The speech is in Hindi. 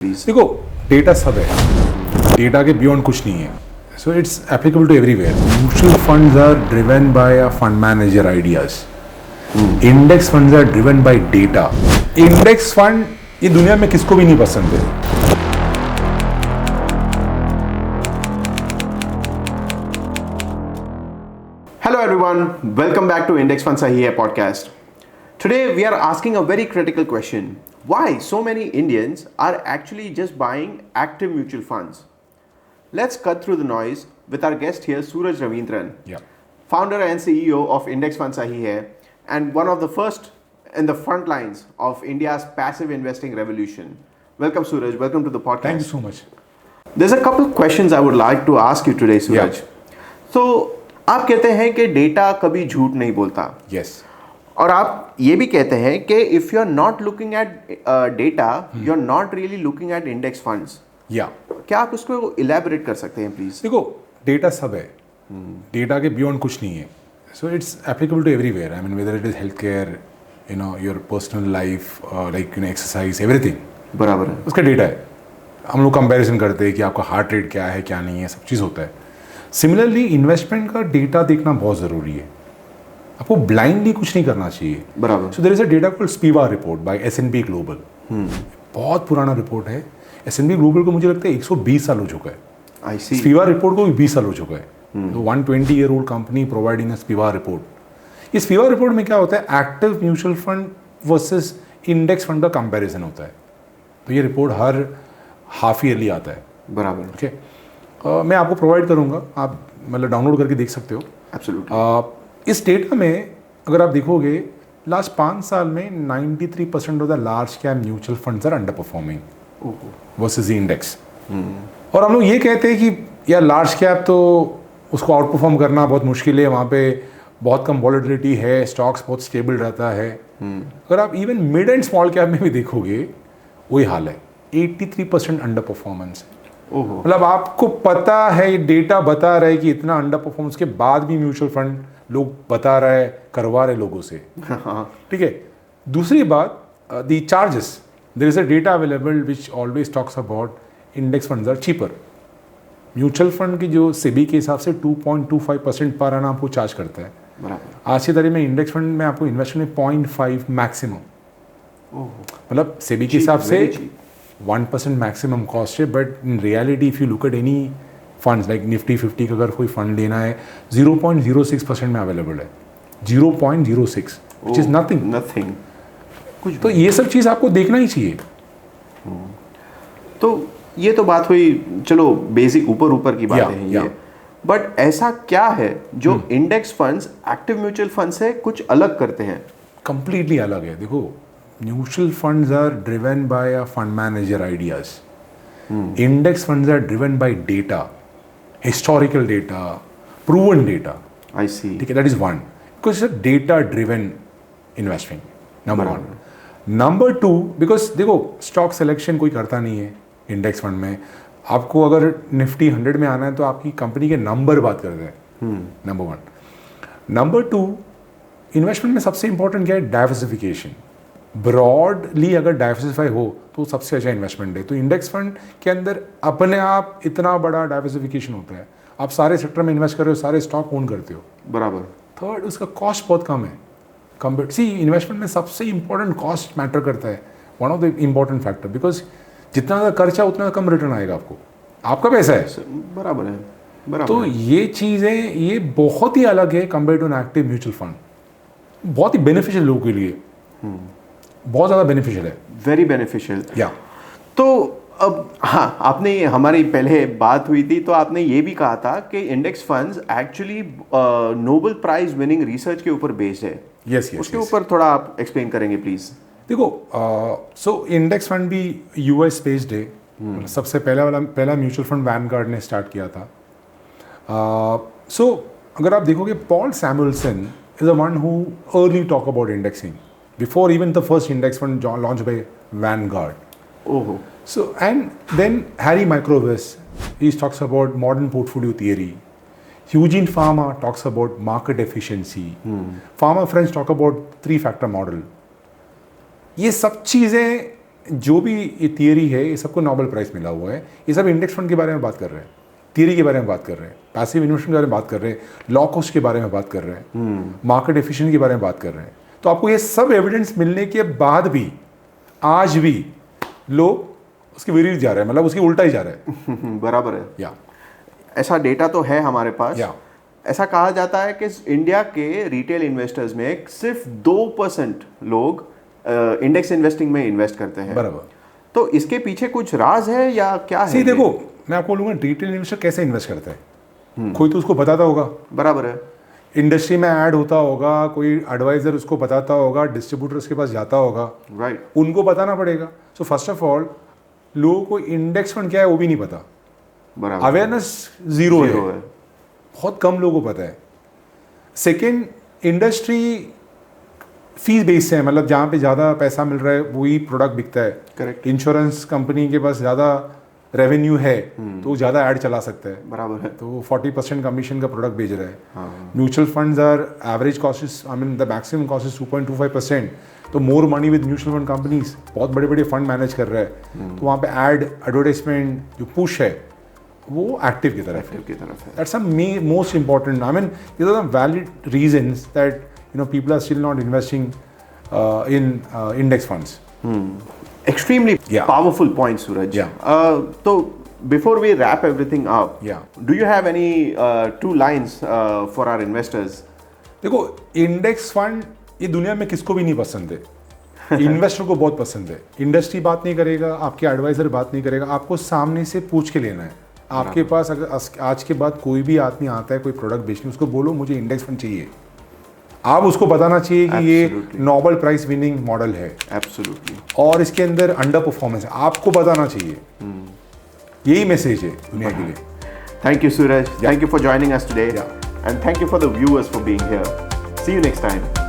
देखो, डेटा सब है, डेटा के बियॉन्ड कुछ नहीं है. So it's applicable to everywhere. Mutual funds are driven by a fund manager ideas. Index funds are driven by data. Index fund ये दुनिया में किसको भी नहीं पसंद है. Hello everyone, welcome back to Index Fund Sahi Hai podcast. Today we are asking a very critical question. Why so many Indians are actually just buying active mutual funds? Let's cut through the noise with our guest here, Suraj Ravindran, founder and CEO of Index Fund Sahi Hai and one of the first in the front lines of India's passive investing revolution. Welcome Suraj, welcome to the podcast. Thank you so much. There's a couple of questions I would like to ask you today, Suraj. So, आप कहते हैं कि डेटा कभी झूठ नहीं बोलता. Yes. और आप ये भी कहते हैं कि if you are not looking at data you are not really looking at index funds. क्या आप उसको इलैबोरेट कर सकते हैं प्लीज? देखो, डेटा सब है, डेटा के बियॉन्ड कुछ नहीं है. So it's applicable to everywhere. I mean whether it is health care, your personal life, like exercise, everything. बराबर है, उसका डेटा है. हम लोग कंपैरिजन करते हैं कि आपका हार्ट रेट क्या है, क्या नहीं है, सब चीज़ होता है. सिमिलरली इन्वेस्टमेंट का डेटा देखना बहुत ज़रूरी है. आपको ब्लाइंडली कुछ नहीं करना चाहिए. बराबर. So there is a data called SPIVA report by S&P global. बहुत पुराना रिपोर्ट है. S&P ग्लोबल को मुझे लगता है 120 साल हो चुका है. आई सी. स्पीवा रिपोर्ट को भी 20 साल हो चुका है. तो 120-year-old company providing a SPIVA report. इस स्पीवा रिपोर्ट में क्या होता है, active mutual fund versus index fund का कंपैरिजन होता है. तो ये रिपोर्ट हर हाफ ईयरली आता है. बराबर. ओके. मैं आपको प्रोवाइड करूँगा, आप मतलब डाउनलोड करके देख सकते हो. एब्सोल्युटली. इस डेटा में अगर आप देखोगे, लास्ट 5 साल में 93% of the large cap mutual funds are under performing versus the index. और हम लोग ये कहते हैं कि यार लार्ज कैप तो उसको आउट परफॉर्म करना बहुत मुश्किल है, वहाँ पे बहुत कम वॉलेटिलिटी है, स्टॉक्स बहुत स्टेबल रहता है. अगर आप even mid and small cap में भी देखोगे वही हाल है. 83% अंडर परफॉर्मेंस है. मतलब आपको पता है, ये डेटा बता रहा है कि इतना अंडर परफॉर्मेंस के बाद भी म्यूचुअल फंड लोग बता रहे, करवा रहे लोगों से. ठीक है. दूसरी बात, the charges. There is a data available which always talks about index funds are cheaper. Mutual fund की जो सेबी के हिसाब से 2.25% पर आना आपको चार्ज करता है. आज की तारीख में इंडेक्स फंड में आपको इन्वेस्टमेंट 0.5 मैक्सिमम. मतलब सेबी के हिसाब से 1% मैक्सिमम कॉस्ट है. But in reality if you look at any funds like Nifty 50 का अगर कोई फंड लेना है 0.06% में अवेलेबल है. 0.06 विच इज नथिंग. कुछ तो ये सब चीज़ आपको देखना ही चाहिए. तो ये तो बात हुई, चलो बेसिक ऊपर की बातें हैं ये. बट ऐसा क्या है जो index funds active mutual fund से कुछ अलग करते हैं? कंप्लीटली अलग है. देखो, mutual funds are driven by a fund manager ideas. Index funds are driven by data, historical data, proven data. I see. ठीक है, that is one. Because it's a data driven investing. Number one. Number two, because देखो स्टॉक सिलेक्शन कोई करता नहीं है इंडेक्स फंड में. आपको अगर निफ्टी 100 में आना है तो आपकी कंपनी के नंबर बात करते हैं. Number one. Number two, investment में सबसे इंपॉर्टेंट क्या है, डाइवर्सिफिकेशन. ब्रॉडली अगर डाइवर्सिफाई हो तो सबसे अच्छा इन्वेस्टमेंट है. तो इंडेक्स फंड के अंदर अपने आप इतना बड़ा डाइवर्सिफिकेशन होता है. आप सारे सेक्टर में इन्वेस्ट कर रहे हो, सारे स्टॉक ओन करते हो. बराबर. थर्ड, उसका कॉस्ट बहुत कम है. सी इन्वेस्टमेंट में सबसे इंपॉर्टेंट कॉस्ट मैटर करता है. One of the important factor, because जितना ज़्यादा खर्चा उतना कम रिटर्न आएगा आपको. आपका पैसा है. बराबर है. बराबर. तो ये चीज़ें ये बहुत ही अलग है compare to an active mutual fund. बहुत ही बेनिफिशियल लोगों के लिए, बहुत ज़्यादा बेनिफिशियल है. Very beneficial. या तो अब हाँ, आपने हमारी पहले बात हुई थी तो आपने ये भी कहा था कि index funds actually Nobel prize winning research के ऊपर बेस्ड है. यस. उसके ऊपर थोड़ा आप एक्सप्लेन करेंगे प्लीज? देखो, सो इंडेक्स फंड भी US बेस्ड है. सबसे पहला म्यूचुअल फंड वैनगार्ड ने स्टार्ट किया था. सो अगर आप देखोगे, Paul Samuelson is a one who early talk about indexing before even the first index fund launched by Vanguard. So, and then Harry Microwes, he talks about modern portfolio theory. Eugene Fama talks about market efficiency. Fama friends talk about 3-factor model. ये सब चीज़ें जो भी ये थियरी है ये सबको नोबेल प्राइज़ मिला हुआ है। ये सब इंडेक्स फंड के बारे में बात कर रहे हैं, थियरी के बारे में बात कर रहे हैं, पैसिव इन्वेस्टमेंट के बारे में बात कर रहे हैं, लॉ कॉस्ट के बारे में बात कर रहे हैं, मार्केट एफिशिएंसी के बारे में बात कर रहे हैं। तो आपको ये सब एविडेंस मिलने के बाद भी आज भी लोग उसके विरुद्ध जा रहे हैं, मतलब उसके उल्टा ही जा रहे हैं। बराबर है। या ऐसा डेटा तो है हमारे पास। या ऐसा कहा जाता है कि इंडिया के रिटेल इन्वेस्टर्स में सिर्फ 2% लोग इंडेक्स इन्वेस्टिंग में इन्वेस्ट करते हैं। बराबर। तो इसके पीछे कुछ राज है या क्या है? सी देखो, मैं आपको बोलूँगा रिटेल इन्वेस्टर कैसे इन्वेस्ट करता है, कोई तो उसको बताता होगा, बराबर है। इंडस्ट्री में ऐड होता होगा, कोई एडवाइजर उसको बताता होगा, डिस्ट्रीब्यूटर्स के पास जाता होगा, राइट। उनको बताना पड़ेगा। सो फर्स्ट ऑफ ऑल लोगों को इंडेक्स फंड क्या है वो भी नहीं पता, बराबर। अवेयरनेस जीरो है, है। बहुत कम लोगों को पता है। सेकेंड, इंडस्ट्री फीस बेस्ड है, मतलब जहाँ पे ज़्यादा पैसा मिल रहा है वही प्रोडक्ट बिकता है। करेक्ट। इंश्योरेंस कंपनी के पास ज़्यादा रेवेन्यू है तो वो ज़्यादा ऐड चला सकता है, बराबर है। तो वो 40% कमीशन का प्रोडक्ट बेच रहा है। हाँ। Mutual funds are average cost is, I mean the maximum cost is 2.25%। तो more money with mutual fund companies, बहुत बड़े बड़े फंड मैनेज कर रहा है, तो वहाँ पे एड एडवर्टाइजमेंट जो पुश है वो एक्टिव की तरफ है। That's most important, I mean these are the valid reasons that people are still not investing in index funds. Extremely Yeah. powerful point, Suraj. Yeah. So before we wrap everything up, Yeah. do you have any 2 lines for our investors? देखो, इंडेक्स फंड ये दुनिया में किसको भी नहीं पसंद है, इन्वेस्टर को बहुत पसंद है। इंडस्ट्री बात नहीं करेगा, आपके एडवाइजर बात नहीं करेगा, आपको सामने से पूछ के लेना है। आपके पास अगर आज के बाद कोई भी आदमी आता है कोई प्रोडक्ट बेचने, उसको बोलो मुझे इंडेक्स फंड चाहिए, आप उसको बताना चाहिए कि ये नोबेल प्राइज विनिंग मॉडल है, Absolutely. और इसके अंदर अंडर परफॉर्मेंस है, आपको बताना चाहिए। यही मैसेज है दुनिया के लिए। Thank you, Suraj. Yeah. Thank you for joining us today. Yeah. And thank you for the viewers for being here. See you next time.